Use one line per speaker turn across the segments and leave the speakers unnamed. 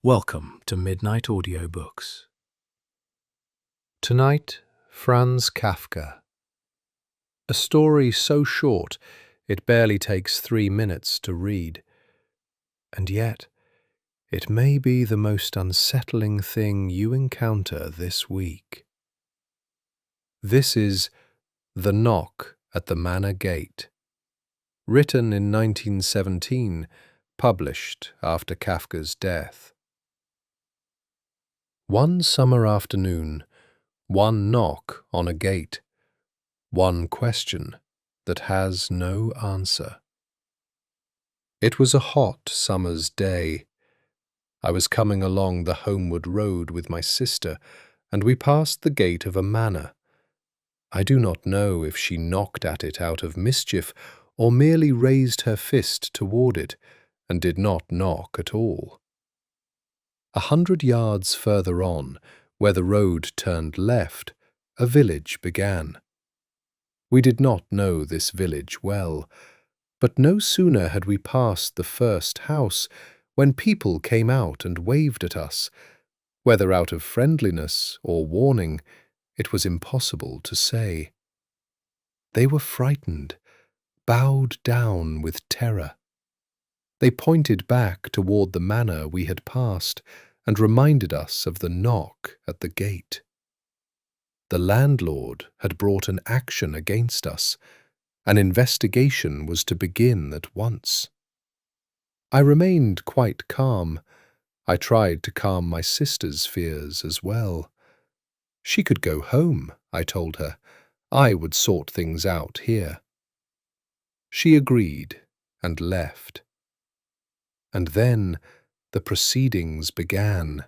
Welcome to Midnight Audiobooks. Tonight, Franz Kafka. A story so short it barely takes 3 minutes to read. And yet, it may be the most unsettling thing you encounter this week. This is The Knock at the Manor Gate, written in 1917, published after Kafka's death. One summer afternoon, one knock on a gate, one question that has no answer. It was a hot summer's day. I was coming along the homeward road with my sister, and we passed the gate of a manor. I do not know if she knocked at it out of mischief or merely raised her fist toward it and did not knock at all. 100 yards further on, where the road turned left, a village began. We did not know this village well, but no sooner had we passed the first house when people came out and waved at us. Whether out of friendliness or warning, it was impossible to say. They were frightened, bowed down with terror. They pointed back toward the manor we had passed and reminded us of the knock at the gate. The landlord had brought an action against us. An investigation was to begin at once. I remained quite calm. I tried to calm my sister's fears as well. She could go home, I told her. I would sort things out here. She agreed and left. And then the proceedings began.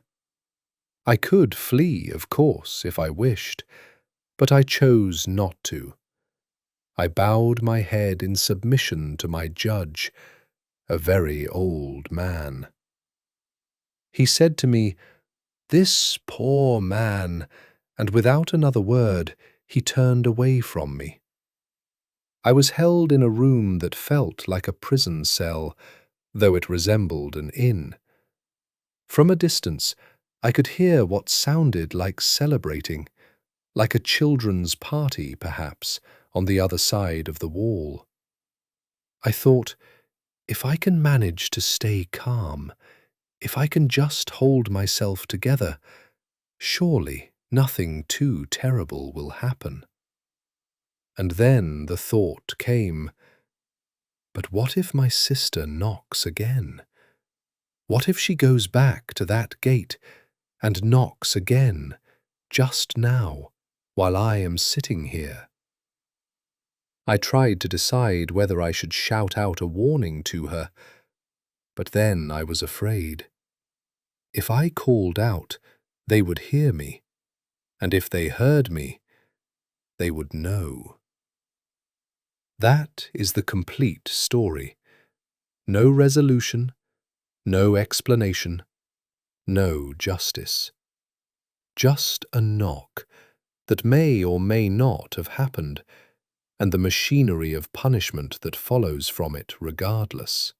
I could flee, of course, if I wished, but I chose not to. I bowed my head in submission to my judge, a very old man. He said to me, "This poor man," and without another word, he turned away from me. I was held in a room that felt like a prison cell, though it resembled an inn. From a distance, I could hear what sounded like celebrating, like a children's party, perhaps, on the other side of the wall. I thought, if I can manage to stay calm, if I can just hold myself together, surely nothing too terrible will happen. And then the thought came, but what if my sister knocks again? What if she goes back to that gate and knocks again, just now, while I am sitting here? I tried to decide whether I should shout out a warning to her, but then I was afraid. If I called out, they would hear me, and if they heard me, they would know. That is the complete story. No resolution, no explanation, no justice. Just a knock that may or may not have happened, and the machinery of punishment that follows from it regardless.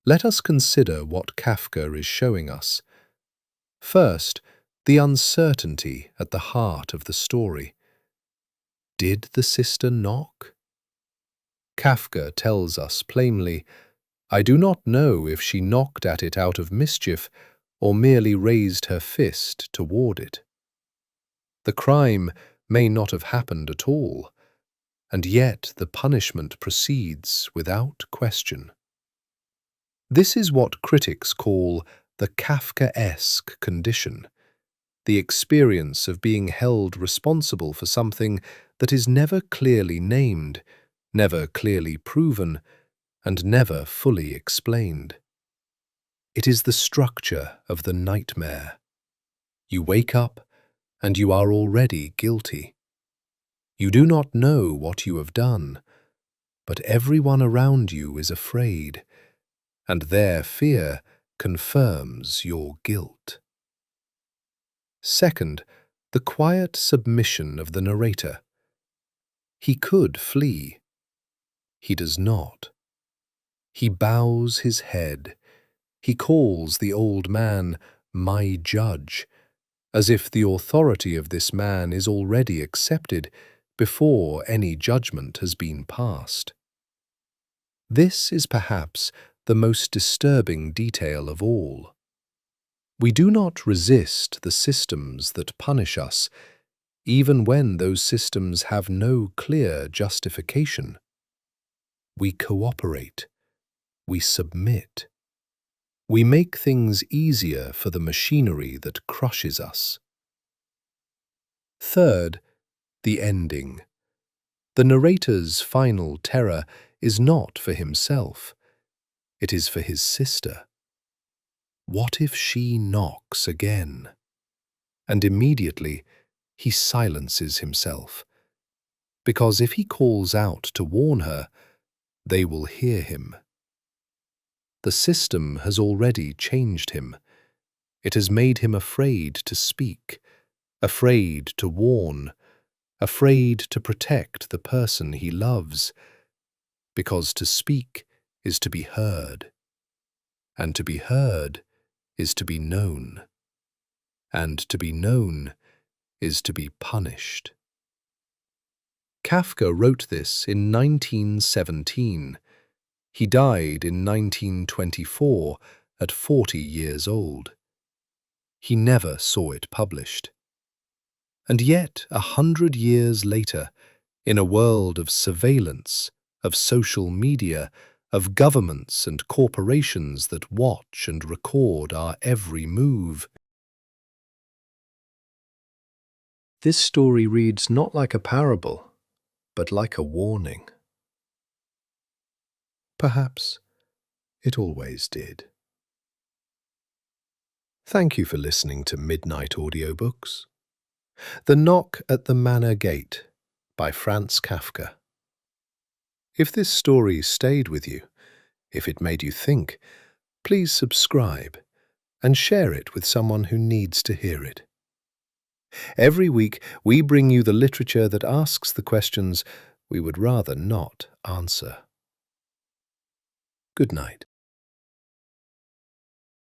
Let us consider what Kafka is showing us. First, the uncertainty at the heart of the story. Did the sister knock? Kafka tells us plainly, "I do not know if she knocked at it out of mischief or merely raised her fist toward it." The crime may not have happened at all, and yet the punishment proceeds without question. This is what critics call the Kafkaesque condition, the experience of being held responsible for something that is never clearly named, never clearly proven, and never fully explained. It is the structure of the nightmare. You wake up, and you are already guilty. You do not know what you have done, but everyone around you is afraid, and their fear confirms your guilt. Second, the quiet submission of the narrator. He could flee. He does not. He bows his head. He calls the old man my judge, as if the authority of this man is already accepted before any judgment has been passed. This is perhaps the most disturbing detail of all. We do not resist the systems that punish us, even when those systems have no clear justification. We cooperate. We submit. We make things easier for the machinery that crushes us. Third, the ending. The narrator's final terror is not for himself. It is for his sister. What if she knocks again? And immediately he silences himself, because if he calls out to warn her, they will hear him. The system has already changed him. It has made him afraid to speak, afraid to warn, afraid to protect the person he loves, because to speak is to be heard, and to be heard is to be known, and to be known is to be punished. Kafka wrote this in 1917. He died in 1924 at 40 years old. He never saw it published. And yet, 100 years later, in a world of surveillance, of social media, of governments and corporations that watch and record our every move, this story reads not like a parable, but like a warning. Perhaps it always did. Thank you for listening to Midnight Audiobooks. The Knock at the Manor Gate by Franz Kafka. If this story stayed with you, if it made you think, please subscribe and share it with someone who needs to hear it. Every week, we bring you the literature that asks the questions we would rather not answer. Good night.